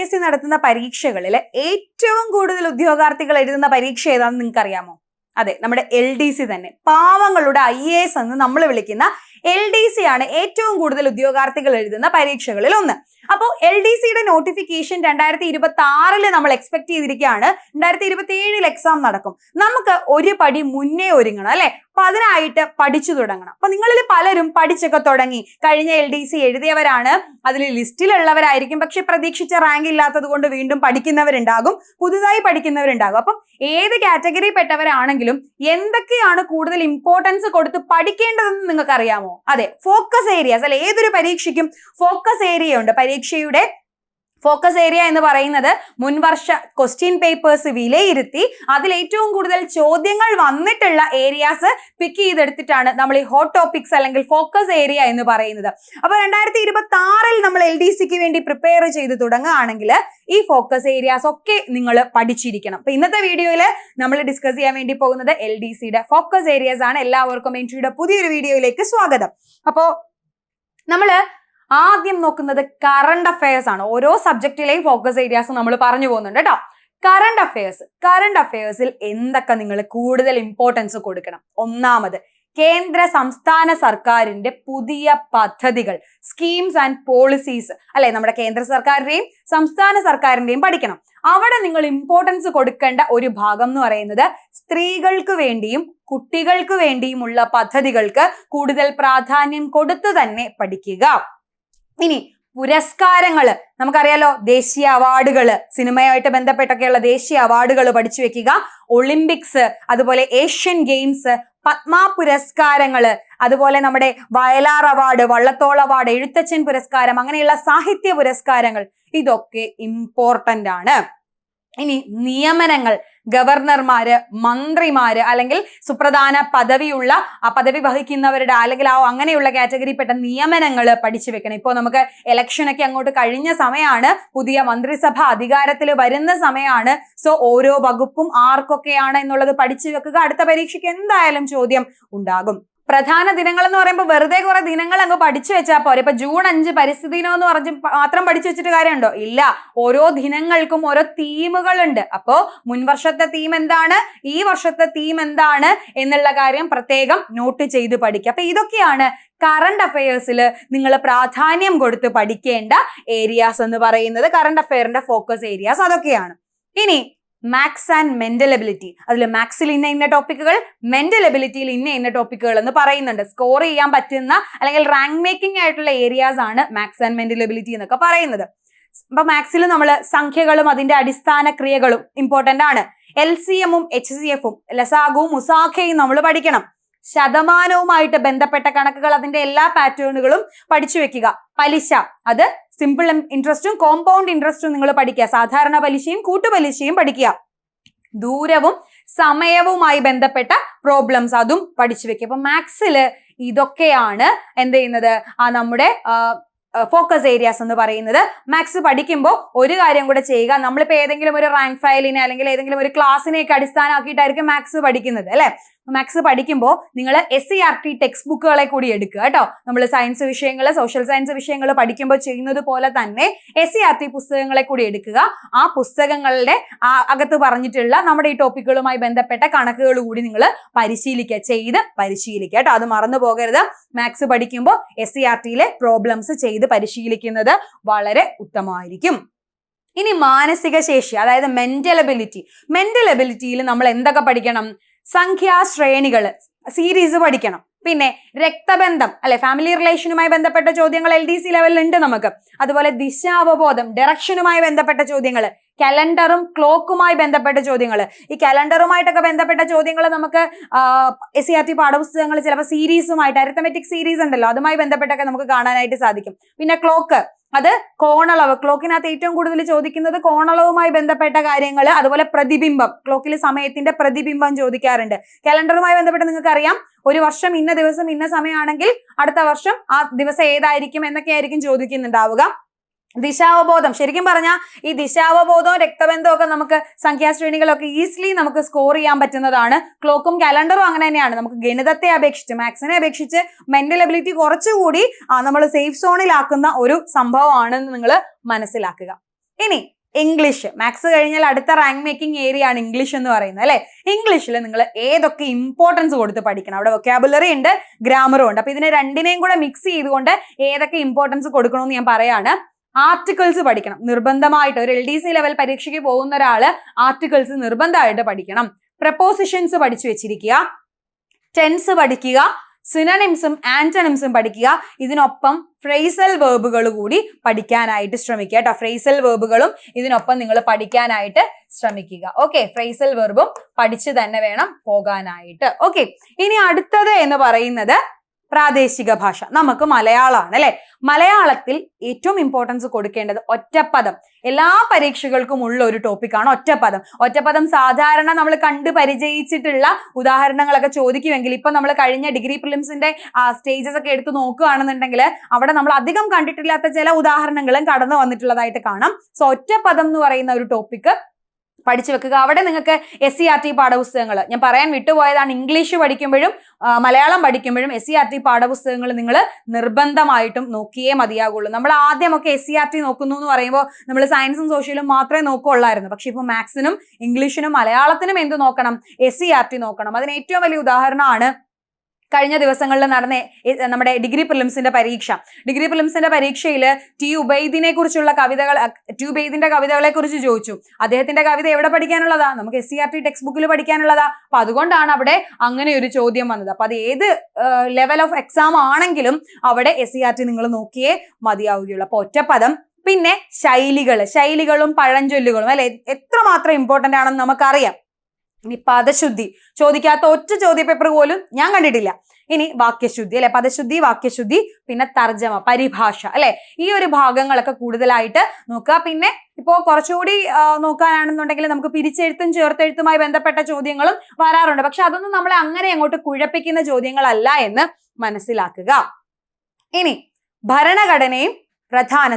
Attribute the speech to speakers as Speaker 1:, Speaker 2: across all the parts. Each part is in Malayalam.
Speaker 1: UPSC നടത്തുന്ന പരീക്ഷകളിൽ ഏറ്റവും കൂടുതൽ ഉദ്യോഗാർത്ഥികൾ എഴുതുന്ന പരീക്ഷ ഏതാണെന്ന് നിങ്ങൾക്ക് അറിയാമോ? അതെ, നമ്മുടെ LDC തന്നെ. പാവങ്ങളുടെ IAS എന്ന് നമ്മൾ വിളിക്കുന്ന LDC ആണ് ഏറ്റവും കൂടുതൽ ഉദ്യോഗാർത്ഥികൾ എഴുതുന്ന പരീക്ഷകളിൽ ഒന്ന്. അപ്പോൾ LDCയുടെ നോട്ടിഫിക്കേഷൻ 2026 നമ്മൾ എക്സ്പെക്ട് ചെയ്തിരിക്കുകയാണ്. 2027 എക്സാം നടക്കും. നമുക്ക് ഒരു പടി മുന്നേ ഒരുങ്ങണം അല്ലെ? അപ്പൊ അതിനായിട്ട് പഠിച്ചു തുടങ്ങണം. അപ്പൊ നിങ്ങളിൽ പലരും പഠിച്ചൊക്കെ തുടങ്ങി. കഴിഞ്ഞ LDC എഴുതിയവരാണ്, അതിൽ ലിസ്റ്റിലുള്ളവരായിരിക്കും. പക്ഷെ പ്രതീക്ഷിച്ച റാങ്ക് ഇല്ലാത്തത് കൊണ്ട് വീണ്ടും പഠിക്കുന്നവരുണ്ടാകും, പുതുതായി പഠിക്കുന്നവരുണ്ടാകും. അപ്പം ഏത് കാറ്റഗറി പെട്ടവരാണെങ്കിലും എന്തൊക്കെയാണ് കൂടുതൽ ഇമ്പോർട്ടൻസ് കൊടുത്ത് പഠിക്കേണ്ടതെന്ന് നിങ്ങൾക്ക് അറിയാമോ? അതെ, ഫോക്കസ് ഏരിയാസ് അല്ലെ? ഏതൊരു പരീക്ഷയ്ക്കും ഫോക്കസ് ഏരിയ ഉണ്ട്. പരീക്ഷയുടെ ഫോക്കസ് ഏരിയ എന്ന് പറയുന്നത് മുൻവർഷ ക്വസ്റ്റ്യൻ പേപ്പേഴ്സ് വിലയിരുത്തി അതിൽ ഏറ്റവും കൂടുതൽ ചോദ്യങ്ങൾ വന്നിട്ടുള്ള ഏരിയാസ് പിക്ക് ചെയ്തെടുത്തിട്ടാണ് നമ്മൾ ഈ ഹോട്ട് ടോപ്പിക്സ് അല്ലെങ്കിൽ ഫോക്കസ് ഏരിയ എന്ന് പറയുന്നത്. അപ്പൊ 2026 നമ്മൾ LDCക്ക് വേണ്ടി പ്രിപ്പയർ ചെയ്ത് തുടങ്ങുകയാണെങ്കിൽ ഈ ഫോക്കസ് ഏരിയാസ് ഒക്കെ നിങ്ങൾ പഠിച്ചിരിക്കണം. അപ്പൊ ഇന്നത്തെ വീഡിയോയിൽ നമ്മൾ ഡിസ്കസ് ചെയ്യാൻ വേണ്ടി പോകുന്നത് LDCയുടെ ഫോക്കസ് ഏരിയാസ് ആണ്. എല്ലാവർക്കും എൻട്രിയുടെ പുതിയൊരു വീഡിയോയിലേക്ക് സ്വാഗതം. അപ്പോ നമ്മള് ആദ്യം നോക്കുന്നത് കറണ്ട് അഫയേഴ്സ് ആണ്. ഓരോ സബ്ജക്റ്റിലെയും ഫോക്കസ് ഏരിയാസ് നമ്മൾ പറഞ്ഞു പോകുന്നുണ്ട് കേട്ടോ. കറണ്ട് അഫയേഴ്സിൽ എന്തൊക്കെ നിങ്ങൾ കൂടുതൽ ഇമ്പോർട്ടൻസ് കൊടുക്കണം? ഒന്നാമത്, കേന്ദ്ര സംസ്ഥാന സർക്കാരിന്റെ പുതിയ പദ്ധതികൾ, സ്കീംസ് ആൻഡ് പോളിസീസ് അല്ലെ? നമ്മുടെ കേന്ദ്ര സർക്കാരിന്റെയും സംസ്ഥാന സർക്കാരിന്റെയും പഠിക്കണം. അവിടെ നിങ്ങൾ ഇമ്പോർട്ടൻസ് കൊടുക്കേണ്ട ഒരു ഭാഗം എന്ന് പറയുന്നത് സ്ത്രീകൾക്ക് വേണ്ടിയും കുട്ടികൾക്ക് വേണ്ടിയുമുള്ള പദ്ധതികൾക്ക് കൂടുതൽ പ്രാധാന്യം കൊടുത്തു തന്നെ പഠിക്കുക. ഇനി പുരസ്കാരങ്ങള് നമുക്കറിയാലോ, ദേശീയ അവാർഡുകള്, സിനിമയായിട്ട് ബന്ധപ്പെട്ടൊക്കെയുള്ള ദേശീയ അവാർഡുകൾ പഠിച്ചു വെക്കുക. ഒളിമ്പിക്സ്, അതുപോലെ ഏഷ്യൻ ഗെയിംസ്, പത്മ പുരസ്കാരങ്ങള്, അതുപോലെ നമ്മുടെ വയലാർ അവാർഡ്, വള്ളത്തോൾ അവാർഡ്, എഴുത്തച്ഛൻ പുരസ്കാരം, അങ്ങനെയുള്ള സാഹിത്യ പുരസ്കാരങ്ങൾ, ഇതൊക്കെ ഇമ്പോർട്ടന്റ് ആണ്. ഇനി നിയമനങ്ങൾ, ഗവർണർമാര്, മന്ത്രിമാര് അല്ലെങ്കിൽ സുപ്രധാന പദവിയുള്ള ആ പദവി വഹിക്കുന്നവരുടെ അല്ലെങ്കിൽ അങ്ങനെയുള്ള കാറ്റഗറിപ്പെട്ട നിയമനങ്ങൾ പഠിച്ചു വെക്കണം. ഇപ്പോൾ നമുക്ക് ഇലക്ഷനൊക്കെ അങ്ങോട്ട് കഴിഞ്ഞ സമയമാണ്, പുതിയ മന്ത്രിസഭ അധികാരത്തിൽ വരുന്ന സമയമാണ്. സോ ഓരോ വകുപ്പും ആർക്കൊക്കെയാണ് എന്നുള്ളത് പഠിച്ചു വെക്കുക. അടുത്ത പരീക്ഷയ്ക്ക് എന്തായാലും ചോദ്യം ഉണ്ടാകും. പ്രധാന ദിനങ്ങൾ എന്ന് പറയുമ്പോൾ വെറുതെ കുറെ ദിനങ്ങൾ അങ്ങ് പഠിച്ചു വെച്ചാൽ പോരെ. ഇപ്പൊ ജൂൺ 5 പരിസ്ഥിതി ദിനം എന്ന് പറഞ്ഞ് മാത്രം പഠിച്ചു വെച്ചിട്ട് കാര്യമുണ്ടോ? ഇല്ല. ഓരോ ദിനങ്ങൾക്കും ഓരോ തീമുകളുണ്ട്. അപ്പോ മുൻവർഷത്തെ തീം എന്താണ്, ഈ വർഷത്തെ തീം എന്താണ് എന്നുള്ള കാര്യം പ്രത്യേകം നോട്ട് ചെയ്ത് പഠിക്കുക. അപ്പൊ ഇതൊക്കെയാണ് കറണ്ട് അഫയേഴ്സിൽ നിങ്ങൾ പ്രാധാന്യം കൊടുത്ത് പഠിക്കേണ്ട ഏരിയാസ് എന്ന് പറയുന്നത്. കറണ്ട് അഫയറിന്റെ ഫോക്കസ് ഏരിയാസ് അതൊക്കെയാണ്. ഇനി മാത്സ് ആൻഡ് മെന്റൽ എബിലിറ്റി, അതിൽ മാത്സിൽ ഇന്ന ടോപ്പിക്കുകൾ, മെന്റൽ എബിലിറ്റിയിൽ ഇന്ന ടോപ്പിക്കുകൾ എന്ന് പറയുന്നുണ്ട്. സ്കോർ ചെയ്യാൻ പറ്റുന്ന അല്ലെങ്കിൽ റാങ്ക് മേക്കിംഗ് ആയിട്ടുള്ള ഏരിയാസ് ആണ് മാത്സ് ആൻഡ് മെന്റൽ എബിലിറ്റി എന്നൊക്കെ പറയുന്നത്. അപ്പൊ മാത്സിൽ നമ്മൾ സംഖ്യകളും അതിന്റെ അടിസ്ഥാന ക്രിയകളും ഇമ്പോർട്ടന്റ് ആണ്. LCM-ഉം HCF-ഉം ലസാഗുവും മുസാഖയും നമ്മൾ പഠിക്കണം. ശതമാനവുമായിട്ട് ബന്ധപ്പെട്ട കണക്കുകൾ, അതിന്റെ എല്ലാ പാറ്റേണുകളും പഠിച്ചു വെക്കുക. പലിശ, അത് സിമ്പിൾ ഇൻട്രസ്റ്റും കോമ്പൗണ്ട് ഇൻട്രസ്റ്റും നിങ്ങൾ പഠിക്കുക. സാധാരണ പലിശയും കൂട്ടുപലിശയും പഠിക്കുക. ദൂരവും സമയവുമായി ബന്ധപ്പെട്ട പ്രോബ്ലംസ് അതും പഠിച്ചു വെക്കുക. അപ്പൊ മാത്സിൽ ഇതൊക്കെയാണ് എന്ത് ചെയ്യുന്നത്, നമ്മുടെ ഫോക്കസ് ഏരിയാസ് എന്ന് പറയുന്നത്. മാത്സ് പഠിക്കുമ്പോൾ ഒരു കാര്യം കൂടെ ചെയ്യുക. നമ്മളിപ്പോൾ ഏതെങ്കിലും ഒരു റാങ്ക് ഫയലിനെ അല്ലെങ്കിൽ ഏതെങ്കിലും ഒരു ക്ലാസ്സിനെയൊക്കെ അടിസ്ഥാനമാക്കിയിട്ടായിരിക്കും മാത്സ് പഠിക്കുന്നത് അല്ലെ? മാത്സ് പഠിക്കുമ്പോൾ നിങ്ങൾ SCERT ടെക്സ്റ്റ് ബുക്കുകളെ കൂടി എടുക്കുക കേട്ടോ. നമ്മൾ സയൻസ് വിഷയങ്ങൾ, സോഷ്യൽ സയൻസ് വിഷയങ്ങൾ പഠിക്കുമ്പോൾ ചെയ്യുന്നത് പോലെ തന്നെ SCERT പുസ്തകങ്ങളെ കൂടി എടുക്കുക. ആ പുസ്തകങ്ങളുടെ അകത്ത് പറഞ്ഞിട്ടുള്ള നമ്മുടെ ഈ ടോപ്പിക്കുകളുമായി ബന്ധപ്പെട്ട കണക്കുകൾ കൂടി നിങ്ങൾ പരിശീലിക്കുക കേട്ടോ. അത് മറന്നു പോകരുത്. മാത്സ് പഠിക്കുമ്പോൾ SCERT പ്രോബ്ലംസ് ചെയ്ത് പരിശീലിക്കുന്നത് വളരെ ഉത്തമമായിരിക്കും. ഇനി മാനസിക ശേഷി, അതായത് മെന്റൽ എബിലിറ്റിയിൽ നമ്മൾ എന്തൊക്കെ പഠിക്കണം? സംഖ്യാശ്രേണികൾ സീരീസ് പഠിക്കണം. പിന്നെ രക്തബന്ധം അല്ലെ, ഫാമിലി റിലേഷനുമായി ബന്ധപ്പെട്ട ചോദ്യങ്ങൾ LDC ലെവലിൽ ഉണ്ട് നമുക്ക്. അതുപോലെ ദിശാവബോധം, ഡയറക്ഷനുമായി ബന്ധപ്പെട്ട ചോദ്യങ്ങൾ, കലണ്ടറും ക്ലോക്കുമായി ബന്ധപ്പെട്ട ചോദ്യങ്ങൾ. ഈ കലണ്ടറുമായിട്ടൊക്കെ ബന്ധപ്പെട്ട ചോദ്യങ്ങൾ നമുക്ക് SCERT പാഠപുസ്തകങ്ങൾ ചിലപ്പോൾ സീരീസുമായിട്ട്, അരിത്തമെറ്റിക് സീരീസ് ഉണ്ടല്ലോ, അതുമായി ബന്ധപ്പെട്ടൊക്കെ നമുക്ക് കാണാനായിട്ട് സാധിക്കും. പിന്നെ ക്ലോക്ക്, അത് കോണളവ്, ക്ലോക്കിനകത്ത് ഏറ്റവും കൂടുതൽ ചോദിക്കുന്നത് കോണളവുമായി ബന്ധപ്പെട്ട കാര്യങ്ങൾ. അതുപോലെ പ്രതിബിംബം, ക്ലോക്കിൽ സമയത്തിന്റെ പ്രതിബിംബം ചോദിക്കാറുണ്ട്. കലണ്ടറുമായി ബന്ധപ്പെട്ട് നിങ്ങൾക്ക് അറിയാം, ഒരു വർഷം ഇന്ന ദിവസം ഇന്ന സമയമാണെങ്കിൽ അടുത്ത വർഷം ആ ദിവസം ഏതായിരിക്കും എന്നൊക്കെ ആയിരിക്കും ചോദിക്കുന്നുണ്ടാവുക. ദിശാവബോധം, ശരിക്കും പറഞ്ഞാൽ ഈ ദിശാവബോധവും രക്തബന്ധവും ഒക്കെ നമുക്ക് സംഖ്യാശ്രേണികളൊക്കെ ഈസിലി നമുക്ക് സ്കോർ ചെയ്യാൻ പറ്റുന്നതാണ്. ക്ലോക്കും കലണ്ടറും അങ്ങനെ തന്നെയാണ്. നമുക്ക് ഗണിതത്തെ അപേക്ഷിച്ച്, മാത്സിനെ അപേക്ഷിച്ച് മെന്റൽ എബിലിറ്റി കുറച്ചുകൂടി നമ്മൾ സേഫ് സോണിലാക്കുന്ന ഒരു സംഭവമാണെന്ന് നിങ്ങൾ മനസ്സിലാക്കുക. ഇനി ഇംഗ്ലീഷ്. മാത്സ് കഴിഞ്ഞാൽ അടുത്ത റാങ്ക് മേക്കിംഗ് ഏരിയ ആണ് ഇംഗ്ലീഷ് എന്ന് പറയുന്നത് അല്ലെ. ഇംഗ്ലീഷിൽ നിങ്ങൾ ഏതൊക്കെ ഇമ്പോർട്ടൻസ് കൊടുത്ത് പഠിക്കണം. അവിടെ വൊക്കാബുലറി ഉണ്ട്, ഗ്രാമറും ഉണ്ട്. അപ്പൊ ഇതിനെ രണ്ടിനെയും കൂടെ മിക്സ് ചെയ്തുകൊണ്ട് ഏതൊക്കെ ഇമ്പോർട്ടൻസ് കൊടുക്കണമെന്ന് ഞാൻ പറയാണ്. ആർട്ടിക്കിൾസ് പഠിക്കണം നിർബന്ധമായിട്ട്. ഒരു LDC ലെവൽ പരീക്ഷയ്ക്ക് പോകുന്ന ഒരാള് ആർട്ടിക്കിൾസ് നിർബന്ധമായിട്ട് പഠിക്കണം. പ്രപ്പോസിഷൻസ് പഠിച്ചു വെച്ചിരിക്കുക, ടെൻസ് പഠിക്കുക, സിനണിംസും ആന്റണിംസും പഠിക്കുക. ഇതിനൊപ്പം ഫ്രേസൽ വെർബുകൾ കൂടി പഠിക്കാനായിട്ട് ശ്രമിക്കുക കേട്ടോ. ഫ്രേസൽ വെർബുകളും ഇതിനൊപ്പം നിങ്ങൾ പഠിക്കാനായിട്ട് ശ്രമിക്കുക. ഓക്കെ, ഫ്രേസൽ വെർബും പഠിച്ചു തന്നെ വേണം പോകാനായിട്ട്. ഓക്കെ, ഇനി അടുത്തത് എന്ന് പറയുന്നത് പ്രാദേശിക ഭാഷ. നമുക്ക് മലയാളമാണ് അല്ലെ. മലയാളത്തിൽ ഏറ്റവും ഇമ്പോർട്ടൻസ് കൊടുക്കേണ്ടത് ഒറ്റപ്പദം. എല്ലാ പരീക്ഷകൾക്കും ഉള്ള ഒരു ടോപ്പിക്കാണ് ഒറ്റപ്പദം. ഒറ്റപ്പദം സാധാരണ നമ്മൾ കണ്ട് പരിചയിച്ചിട്ടുള്ള ഉദാഹരണങ്ങളൊക്കെ ചോദിക്കുമെങ്കിൽ ഇപ്പൊ നമ്മൾ കഴിഞ്ഞ ഡിഗ്രി പ്രിലിംസിന്റെ സ്റ്റേജസ് ഒക്കെ എടുത്ത് നോക്കുകയാണെന്നുണ്ടെങ്കിൽ അവിടെ നമ്മൾ അധികം കണ്ടിട്ടില്ലാത്ത ചില ഉദാഹരണങ്ങളും കടന്നു വന്നിട്ടുള്ളതായിട്ട് കാണാം. സോ ഒറ്റപ്പദം എന്ന് പറയുന്ന ഒരു ടോപ്പിക്ക് പഠിച്ചു വെക്കുക. അവിടെ നിങ്ങൾക്ക് SCERT പാഠപുസ്തകങ്ങൾ, ഞാൻ പറയാൻ വിട്ടുപോയതാണ്, ഇംഗ്ലീഷ് പഠിക്കുമ്പോഴും മലയാളം പഠിക്കുമ്പോഴും SCERT പാഠപുസ്തകങ്ങൾ നിങ്ങൾ നിർബന്ധമായിട്ടും നോക്കിയേ മതിയാകുള്ളൂ. നമ്മൾ ആദ്യമൊക്കെ SCERT നോക്കുന്നു എന്ന് പറയുമ്പോൾ നമ്മൾ സയൻസും സോഷ്യലും മാത്രമേ നോക്കുകയുള്ളായിരുന്നു. പക്ഷെ ഇപ്പോൾ മാത്സിനും ഇംഗ്ലീഷിനും മലയാളത്തിനും എന്ത് നോക്കണം? SCERT നോക്കണം. അതിന് ഏറ്റവും വലിയ ഉദാഹരണമാണ് കഴിഞ്ഞ ദിവസങ്ങളിൽ നടന്ന നമ്മുടെ ഡിഗ്രി പ്രിലിംസിന്റെ പരീക്ഷ. ഡിഗ്രി പ്രിലിംസിന്റെ പരീക്ഷയിൽ ടി ഉബൈദിനെ കുറിച്ചുള്ള കവിതകൾ, ടി ഉബൈദിന്റെ കവിതകളെ കുറിച്ച് ചോദിച്ചു. അദ്ദേഹത്തിന്റെ കവിത എവിടെ പഠിക്കാനുള്ളതാ? നമുക്ക് SCERT ടെക്സ്റ്റ് ബുക്കിൽ പഠിക്കാനുള്ളതാ. അപ്പൊ അതുകൊണ്ടാണ് അവിടെ അങ്ങനെ ഒരു ചോദ്യം വന്നത്. അപ്പൊ അത് ഏത് ലെവൽ ഓഫ് എക്സാം ആണെങ്കിലും അവിടെ SCERT നിങ്ങൾ നോക്കിയേ മതിയാവുകയുള്ളൂ. അപ്പൊ ഒറ്റപ്പദം, പിന്നെ ശൈലികളും പഴഞ്ചൊല്ലുകളും അല്ലെ, എത്രമാത്രം ഇമ്പോർട്ടന്റ് ആണെന്ന് നമുക്കറിയാം. ഇനി പദശുദ്ധി ചോദിക്കാത്ത ഒറ്റ ചോദ്യപേപ്പർ പോലും ഞാൻ കണ്ടിട്ടില്ല. ഇനി വാക്യശുദ്ധി അല്ലെ, പദശുദ്ധി, വാക്യശുദ്ധി, പിന്നെ തർജ്ജമ, പരിഭാഷ അല്ലെ, ഈ ഒരു ഭാഗങ്ങളൊക്കെ കൂടുതലായിട്ട് നോക്കുക. പിന്നെ ഇപ്പോ കുറച്ചുകൂടി നോക്കാനാണെന്നുണ്ടെങ്കിൽ നമുക്ക് പിരിച്ചെഴുത്തും ചേർത്തെഴുത്തുമായി ബന്ധപ്പെട്ട ചോദ്യങ്ങളും വരാറുണ്ട്. പക്ഷെ അതൊന്നും നമ്മളെ അങ്ങനെ അങ്ങോട്ട് കുഴപ്പിക്കുന്ന ചോദ്യങ്ങളല്ല എന്ന് മനസ്സിലാക്കുക. ഇനി ഭരണഘടനയും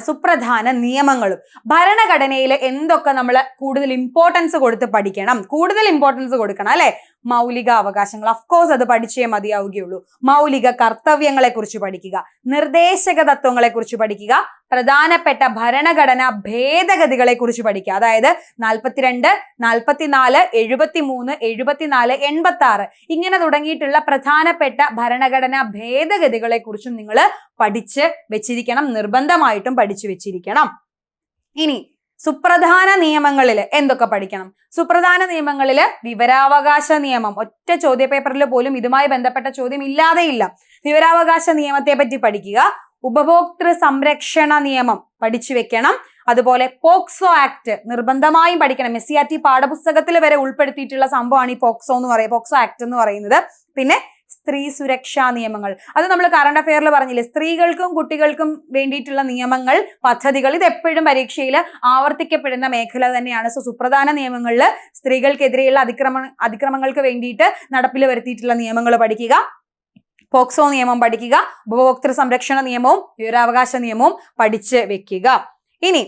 Speaker 1: സുപ്രധാന നിയമങ്ങളും. ഭരണഘടനയിൽ എന്തൊക്കെ നമ്മൾ കൂടുതൽ ഇമ്പോർട്ടൻസ് കൊടുത്ത് പഠിക്കണം? കൂടുതൽ ഇമ്പോർട്ടൻസ് കൊടുക്കണം അല്ലെ. മൗലിക അവകാശങ്ങൾ, അഫ്കോഴ്സ് അത് പഠിച്ചേ മതിയാവുകയുള്ളൂ. മൗലിക കർത്തവ്യങ്ങളെ കുറിച്ച് പഠിക്കുക, നിർദ്ദേശക തത്വങ്ങളെ കുറിച്ച് പഠിക്കുക, പ്രധാനപ്പെട്ട ഭരണഘടനാ ഭേദഗതികളെ കുറിച്ച് പഠിക്കുക. അതായത് 42, 44, 73, 74, 86 ഇങ്ങനെ തുടങ്ങിയിട്ടുള്ള പ്രധാനപ്പെട്ട ഭരണഘടനാ ഭേദഗതികളെ കുറിച്ചും നിങ്ങൾ പഠിച്ച് വെച്ചിരിക്കണം. നിർബന്ധമായിട്ടും പഠിച്ചു വെച്ചിരിക്കണം. ഇനി സുപ്രധാന നിയമങ്ങളിൽ എന്തൊക്കെ പഠിക്കണം? സുപ്രധാന നിയമങ്ങളിൽ വിവരാവകാശ നിയമം, ഒറ്റ ചോദ്യപേപ്പറിൽ പോലും ഇതുമായി ബന്ധപ്പെട്ട ചോദ്യം ഇല്ലാതെയില്ല. വിവരാവകാശ നിയമത്തെ പറ്റി പഠിക്കുക. ഉപഭോക്തൃ സംരക്ഷണ നിയമം പഠിച്ചു വെക്കണം. അതുപോലെ പോക്സോ ആക്ട് നിർബന്ധമായും പഠിക്കണം. SCERT പാഠപുസ്തകത്തിൽ വരെ ഉൾപ്പെടുത്തിയിട്ടുള്ള സംഭവമാണ് ഈ പോക്സോ ആക്ട് എന്ന് പറയുന്നത്. പിന്നെ സ്ത്രീ സുരക്ഷാ നിയമങ്ങൾ, അത് നമ്മൾ കറണ്ട് അഫെയറിൽ പറഞ്ഞില്ലേ, സ്ത്രീകൾക്കും കുട്ടികൾക്കും വേണ്ടിയിട്ടുള്ള നിയമങ്ങൾ, പദ്ധതികൾ, ഇത് എപ്പോഴും പരീക്ഷയിൽ ആവർത്തിക്കപ്പെടുന്ന മേഖല തന്നെയാണ്. സോ സുപ്രധാന നിയമങ്ങളിൽ സ്ത്രീകൾക്കെതിരെയുള്ള അതിക്രമങ്ങൾക്ക് വേണ്ടിയിട്ട് നടപ്പിൽ വരുത്തിയിട്ടുള്ള നിയമങ്ങൾ പഠിക്കുക. പോക്സോ നിയമം പഠിക്കുക. ഉപഭോക്തൃ സംരക്ഷണ നിയമവും വിവരാവകാശ നിയമവും പഠിച്ച് വെക്കുക. ഇനി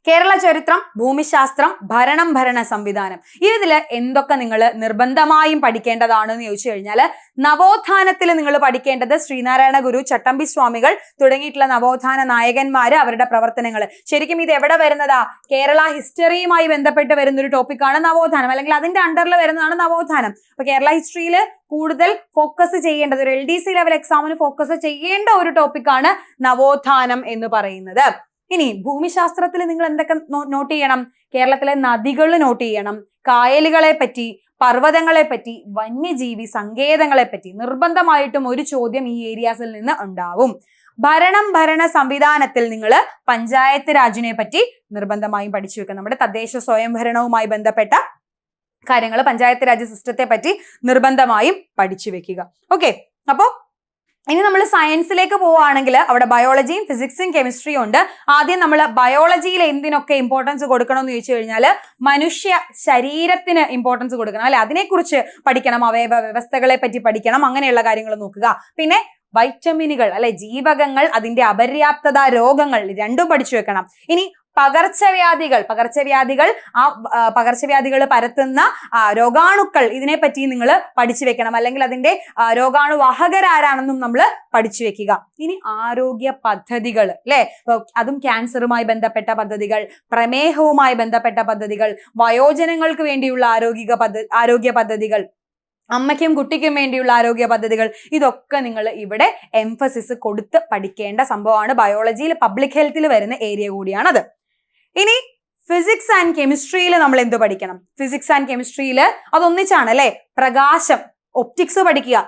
Speaker 1: കേരള ചരിത്രം, ഭൂമിശാസ്ത്രം, ഭരണ സംവിധാനം, ഇതില് എന്തൊക്കെ നിങ്ങൾ നിർബന്ധമായും പഠിക്കേണ്ടതാണെന്ന് ചോദിച്ചു കഴിഞ്ഞാൽ, നവോത്ഥാനത്തിൽ നിങ്ങൾ പഠിക്കേണ്ടത് ശ്രീനാരായണ ഗുരു, ചട്ടമ്പി സ്വാമികൾ തുടങ്ങിയിട്ടുള്ള നവോത്ഥാന നായകന്മാര്, അവരുടെ പ്രവർത്തനങ്ങൾ. ശരിക്കും ഇത് എവിടെ വരുന്നതാ? കേരള ഹിസ്റ്ററിയുമായി ബന്ധപ്പെട്ട് വരുന്നൊരു ടോപ്പിക്കാണ് നവോത്ഥാനം, അല്ലെങ്കിൽ അതിന്റെ അണ്ടറിൽ വരുന്നതാണ് നവോത്ഥാനം. അപ്പൊ കേരള ഹിസ്റ്ററിയിൽ കൂടുതൽ ഫോക്കസ് ചെയ്യേണ്ടത്, ഒരു LDC ലെവൽ എക്സാമിന് ഫോക്കസ് ചെയ്യേണ്ട ഒരു ടോപ്പിക്കാണ് നവോത്ഥാനം എന്ന് പറയുന്നത്. ഇനി ഭൂമിശാസ്ത്രത്തിൽ നിങ്ങൾ എന്തൊക്കെ നോട്ട് ചെയ്യണം? കേരളത്തിലെ നദികൾ നോട്ട് ചെയ്യണം, കായലുകളെ പറ്റി, പർവ്വതങ്ങളെ പറ്റി, വന്യജീവി സങ്കേതങ്ങളെ പറ്റി നിർബന്ധമായിട്ടും ഒരു ചോദ്യം ഈ ഏരിയാസിൽ നിന്ന് ഉണ്ടാവും. ഭരണ സംവിധാനത്തിൽ നിങ്ങൾ പഞ്ചായത്ത് രാജിനെ പറ്റി നിർബന്ധമായും പഠിച്ചു വെക്കുക. നമ്മുടെ തദ്ദേശ സ്വയംഭരണവുമായി ബന്ധപ്പെട്ട കാര്യങ്ങൾ, പഞ്ചായത്ത് രാജ് സിസ്റ്റത്തെ പറ്റി നിർബന്ധമായും പഠിച്ചു വെക്കുക. ഓക്കെ, അപ്പോ ഇനി നമ്മൾ സയൻസിലേക്ക് പോവുകയാണെങ്കിൽ അവിടെ ബയോളജിയും ഫിസിക്സും കെമിസ്ട്രിയും ഉണ്ട്. ആദ്യം നമ്മൾ ബയോളജിയിൽ എന്തിനൊക്കെ ഇമ്പോർട്ടൻസ് കൊടുക്കണം എന്ന് ചോദിച്ചു കഴിഞ്ഞാൽ, മനുഷ്യ ശരീരത്തിന് ഇമ്പോർട്ടൻസ് കൊടുക്കണം അല്ലെ, അതിനെക്കുറിച്ച് പഠിക്കണം. അവയവ വ്യവസ്ഥകളെ പറ്റി പഠിക്കണം, അങ്ങനെയുള്ള കാര്യങ്ങൾ നോക്കുക. പിന്നെ വൈറ്റമിനുകൾ അല്ലെ, ജീവകങ്ങൾ, അതിന്റെ അപര്യാപ്തത, രോഗങ്ങൾ, രണ്ടും പഠിച്ചു വെക്കണം. ഇനി പകർച്ചവ്യാധികൾ പകർച്ചവ്യാധികൾ പരത്തുന്ന രോഗാണുക്കൾ ഇതിനെപ്പറ്റി നിങ്ങൾ പഠിച്ചു വെക്കണം. അല്ലെങ്കിൽ അതിന്റെ രോഗാണുവാഹകരാരാണെന്നും നമ്മൾ പഠിച്ചു വെക്കുക. ഇനി ആരോഗ്യ പദ്ധതികൾ അല്ലെ, അതും ക്യാൻസറുമായി ബന്ധപ്പെട്ട പദ്ധതികൾ, പ്രമേഹവുമായി ബന്ധപ്പെട്ട പദ്ധതികൾ, വയോജനങ്ങൾക്ക് വേണ്ടിയുള്ള ആരോഗ്യ പദ്ധതികൾ, അമ്മയ്ക്കും കുട്ടിക്കും വേണ്ടിയുള്ള ആരോഗ്യ പദ്ധതികൾ, ഇതൊക്കെ നിങ്ങൾ ഇവിടെ എംഫസിസ് കൊടുത്ത് പഠിക്കേണ്ട സംഭവമാണ്. ബയോളജിയിൽ പബ്ലിക് ഹെൽത്തിൽ വരുന്ന ഏരിയ കൂടിയാണത്. ഇനി ഫിസിക്സ് ആൻഡ് കെമിസ്ട്രിയിൽ നമ്മൾ എന്ത് പഠിക്കണം? ഫിസിക്സ് ആൻഡ് കെമിസ്ട്രിയിൽ അതൊന്നിച്ചാണ് അല്ലെ. പ്രകാശം, ഒപ്റ്റിക്സ് പഠിക്കുക,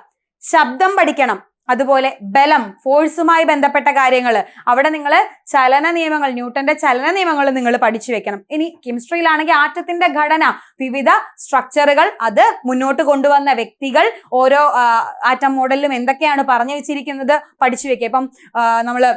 Speaker 1: ശബ്ദം പഠിക്കണം, അതുപോലെ ബലം, ഫോഴ്സുമായി ബന്ധപ്പെട്ട കാര്യങ്ങൾ, അവിടെ നിങ്ങൾ ചലന നിയമങ്ങൾ, ന്യൂട്ടന്റെ ചലന നിയമങ്ങൾ നിങ്ങൾ പഠിച്ചു വെക്കണം. ഇനി കെമിസ്ട്രിയിലാണെങ്കിൽ ആറ്റത്തിന്റെ ഘടന, വിവിധ സ്ട്രക്ചറുകൾ, അത് മുന്നോട്ട് കൊണ്ടുവന്ന വ്യക്തികൾ, ഓരോ ആറ്റം മോഡലിലും എന്തൊക്കെയാണ് പറഞ്ഞു വെച്ചിരിക്കുന്നത് പഠിച്ചു വെക്കുക. ഇപ്പം നമ്മള്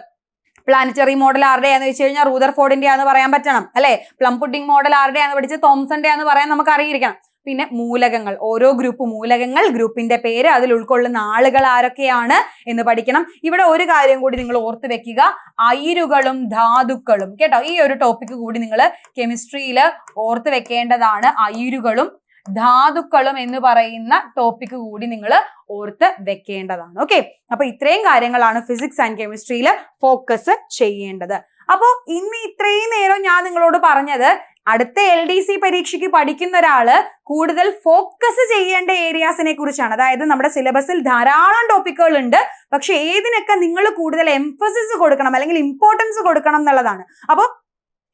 Speaker 1: പ്ലാനറ്ററി മോഡൽ ആരുടെയാന്ന് വെച്ച് കഴിഞ്ഞാൽ റൂദർഫോർഡിന്റെ ആന്ന് പറയാൻ പറ്റണം അല്ലെ. പ്ലം പുഡിംഗ് മോഡൽ ആരുടെയാന്ന് പഠിച്ച് തോംസന്റെ ആന്ന് പറയാൻ നമുക്ക് അറിയിരിക്കണം. പിന്നെ മൂലകങ്ങൾ, ഓരോ ഗ്രൂപ്പ് മൂലകങ്ങൾ, ഗ്രൂപ്പിന്റെ പേര്, അതിൽ ഉൾക്കൊള്ളുന്ന ആളുകൾ ആരൊക്കെയാണ് എന്ന് പഠിക്കണം. ഇവിടെ ഒരു കാര്യം കൂടി നിങ്ങൾ ഓർത്ത് വെക്കുക, അയിരുകളും ധാതുക്കളും കേട്ടോ. ഈ ഒരു ടോപ്പിക് കൂടി നിങ്ങൾ കെമിസ്ട്രിയിൽ ഓർത്ത് വെക്കേണ്ടതാണ്. അയിരുകളും ധാതുക്കളും എന്ന് പറയുന്ന ടോപ്പിക് കൂടി നിങ്ങൾ ഓർത്ത് വെക്കേണ്ടതാണ്. ഓക്കെ, അപ്പൊ ഇത്രയും കാര്യങ്ങളാണ് ഫിസിക്സ് ആൻഡ് കെമിസ്ട്രിയിൽ ഫോക്കസ് ചെയ്യേണ്ടത്. അപ്പോ ഇന്ന് ഇത്രയും നേരം ഞാൻ നിങ്ങളോട് പറഞ്ഞത് അടുത്ത LDC പരീക്ഷയ്ക്ക് പഠിക്കുന്ന ഒരാള് കൂടുതൽ ഫോക്കസ് ചെയ്യേണ്ട ഏരിയാസിനെ കുറിച്ചാണ്. അതായത് നമ്മുടെ സിലബസിൽ ധാരാളം ടോപ്പിക്കുകൾ ഉണ്ട്, പക്ഷെ ഏതിനൊക്കെ നിങ്ങൾ കൂടുതൽ എംഫസിസ് കൊടുക്കണം അല്ലെങ്കിൽ ഇമ്പോർട്ടൻസ് കൊടുക്കണം എന്നുള്ളതാണ്. അപ്പോൾ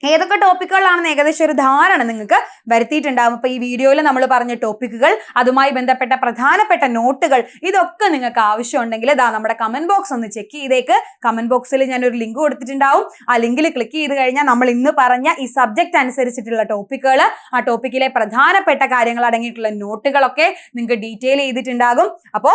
Speaker 1: ഏതൊക്കെ ടോപ്പിക്കുകളാണെന്ന് ഏകദേശം ഒരു ധാരണ നിങ്ങൾക്ക് വരുത്തിയിട്ടുണ്ടാകും. അപ്പൊ ഈ വീഡിയോയിൽ നമ്മൾ പറഞ്ഞ ടോപ്പിക്കുകൾ, അതുമായി ബന്ധപ്പെട്ട പ്രധാനപ്പെട്ട നോട്ടുകൾ, ഇതൊക്കെ നിങ്ങൾക്ക് ആവശ്യമുണ്ടെങ്കിൽ നമ്മുടെ കമന്റ് ബോക്സ് ഒന്ന് ചെക്ക് ചെയ്തേക്ക്. കമന്റ് ബോക്സിൽ ഞാൻ ഒരു ലിങ്ക് കൊടുത്തിട്ടുണ്ടാവും. ആ ലിങ്കിൽ ക്ലിക്ക് ചെയ്ത് കഴിഞ്ഞാൽ നമ്മൾ ഇന്ന് പറഞ്ഞ ഈ സബ്ജക്റ്റ് അനുസരിച്ചിട്ടുള്ള ടോപ്പിക്കുകൾ, ആ ടോപ്പിക്കിലെ പ്രധാനപ്പെട്ട കാര്യങ്ങൾ അടങ്ങിയിട്ടുള്ള നോട്ടുകളൊക്കെ നിങ്ങൾക്ക് ഡീറ്റെയിൽ ചെയ്തിട്ടുണ്ടാകും. അപ്പോ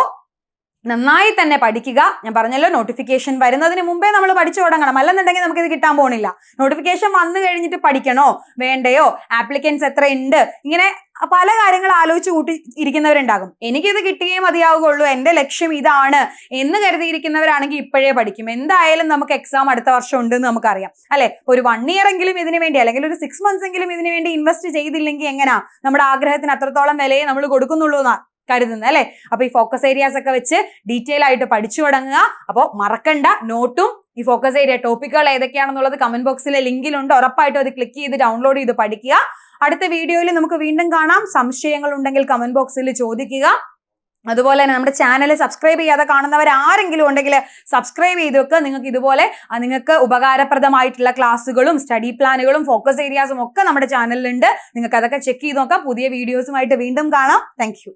Speaker 1: നന്നായി തന്നെ പഠിക്കുക. ഞാൻ പറഞ്ഞല്ലോ, നോട്ടിഫിക്കേഷൻ വരുന്നതിന് മുമ്പേ നമ്മൾ പഠിച്ചു തുടങ്ങണം, അല്ലെന്നുണ്ടെങ്കിൽ നമുക്ക് ഇത് കിട്ടാൻ പോണില്ല. നോട്ടിഫിക്കേഷൻ വന്നു കഴിഞ്ഞിട്ട് പഠിക്കണോ വേണ്ടയോ, ആപ്ലിക്കൻസ് എത്ര ഉണ്ട്, ഇങ്ങനെ പല കാര്യങ്ങൾ ആലോചിച്ച് കൂട്ടി ഇരിക്കുന്നവരുണ്ടാകും. എനിക്കിത് കിട്ടിയേ മതിയാവുകയുള്ളൂ, എന്റെ ലക്ഷ്യം ഇതാണ് എന്ന് കരുതിയിരിക്കുന്നവരാണെങ്കിൽ ഇപ്പോഴേ പഠിക്കും. എന്തായാലും നമുക്ക് എക്സാം അടുത്ത വർഷം ഉണ്ടെന്ന് നമുക്കറിയാം അല്ലെ. ഒരു 1 year എങ്കിലും ഇതിനു വേണ്ടി, അല്ലെങ്കിൽ ഒരു 6 months എങ്കിലും ഇതിനു വേണ്ടി ഇൻവെസ്റ്റ് ചെയ്തില്ലെങ്കിൽ എങ്ങനെയാ നമ്മുടെ ആഗ്രഹത്തിന് അത്രത്തോളം വിലയെ നമ്മൾ കൊടുക്കുന്നുള്ളൂ എന്നാ കരുതുന്നത് അല്ലെ. അപ്പൊ ഈ ഫോക്കസ് ഏരിയാസ് ഒക്കെ വെച്ച് ഡീറ്റെയിൽ ആയിട്ട് പഠിച്ചു തുടങ്ങുക. അപ്പോൾ മറക്കണ്ട, നോട്ടും ഈ ഫോക്കസ് ഏരിയ ടോപ്പിക്കുകൾ ഏതൊക്കെയാണെന്നുള്ളത് കമന്റ് ബോക്സിലെ ലിങ്കിലുണ്ട്. ഉറപ്പായിട്ടും അത് ക്ലിക്ക് ചെയ്ത് ഡൗൺലോഡ് ചെയ്ത് പഠിക്കുക. അടുത്ത വീഡിയോയിൽ നമുക്ക് വീണ്ടും കാണാം. സംശയങ്ങൾ ഉണ്ടെങ്കിൽ കമന്റ് ബോക്സിൽ ചോദിക്കുക. അതുപോലെ തന്നെ നമ്മുടെ ചാനൽ സബ്സ്ക്രൈബ് ചെയ്യാതെ കാണുന്നവർ ആരെങ്കിലും ഉണ്ടെങ്കിൽ സബ്സ്ക്രൈബ് ചെയ്ത് വെക്കുക. നിങ്ങൾക്ക് ഇതുപോലെ നിങ്ങൾക്ക് ഉപകാരപ്രദമായിട്ടുള്ള ക്ലാസ്സുകളും സ്റ്റഡി പ്ലാനുകളും ഫോക്കസ് ഏരിയാസും ഒക്കെ നമ്മുടെ ചാനലിലുണ്ട്. നിങ്ങൾക്ക് അതൊക്കെ ചെക്ക് ചെയ്ത് നോക്കാം. പുതിയ വീഡിയോസുമായിട്ട് വീണ്ടും കാണാം. Thank you.